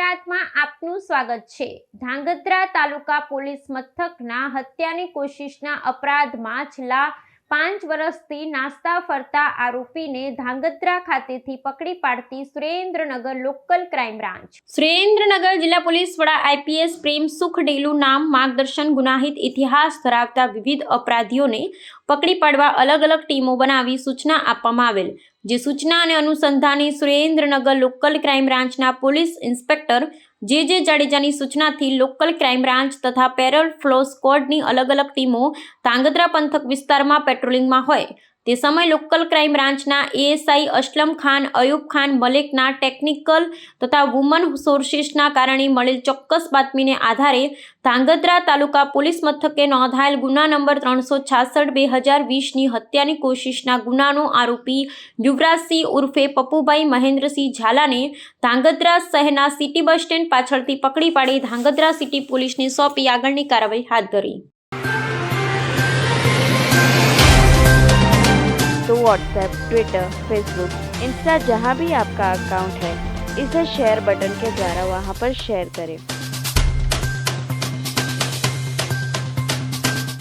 ગુજરાતમાં આપનું સ્વાગત છે। ધાંગધ્રા તાલુકા પોલીસ મથકના હત્યાની કોશિશના અપરાધમાં છેલ્લા 5 વર્ષથી નાસ્તા ફરતા આરોપીને ધાંગધ્રા ખાતેથી પકડી પાડતી Surendranagar local crime branch. Surendranagar જિલ્લા પોલીસ વડા આઈપીએસ પ્રેમ સુખ ડેલુ નામ માર્ગદર્શન ગુનાહિત ઇતિહાસ ધરાવતા વિવિધ અપરાધીઓને પકડી પાડવા અલગ અલગ ટીમો બનાવી સૂચના આપવામાં આવેલ, જે સૂચના અને અનુસંધાને સુરેન્દ્રનગર લોકલ ક્રાઇમ બ્રાન્ચના પોલીસ ઇન્સ્પેક્ટર જે જાડેજાની સૂચનાથી લોકલ ક્રાઇમ બ્રાન્ચ તથા પેરોલ ફ્લો સ્ક્વોડની અલગ અલગ ટીમો ધાંગધ્રા પંથક વિસ્તારમાં પેટ્રોલિંગમાં હોય તે સમય લોકલ ક્રાઇમ બ્રાન્ચના એએસઆઈ અસલમ ખાન, અયુબ ખાન, મલેકના ટેકનિકલ તથા વુમન સોર્સિસના કારણે મળેલ ચોક્કસ બાતમીને આધારે ધાંગધ્રા તાલુકા પોલીસ મથકે નોંધાયેલ ગુના નંબર 366/2020ની હત્યાની કોશિશના ગુનાનો આરોપી યુવરાજસિંહ ઉર્ફે પપ્પુભાઈ મહેન્દ્રસિંહ ઝાલાને ધાંગધ્રા શહેરના સિટી બસ સ્ટેન્ડ પાછળથી પકડી પાડી ધાંગધ્રા સિટી પોલીસને સોંપી આગળની કાર્યવાહી હાથ ધરી। तो व्हाट्सएप, ट्विटर, फेसबुक, इंस्टा जहाँ भी आपका अकाउंट है, इसे शेयर बटन के द्वारा वहाँ पर शेयर करें।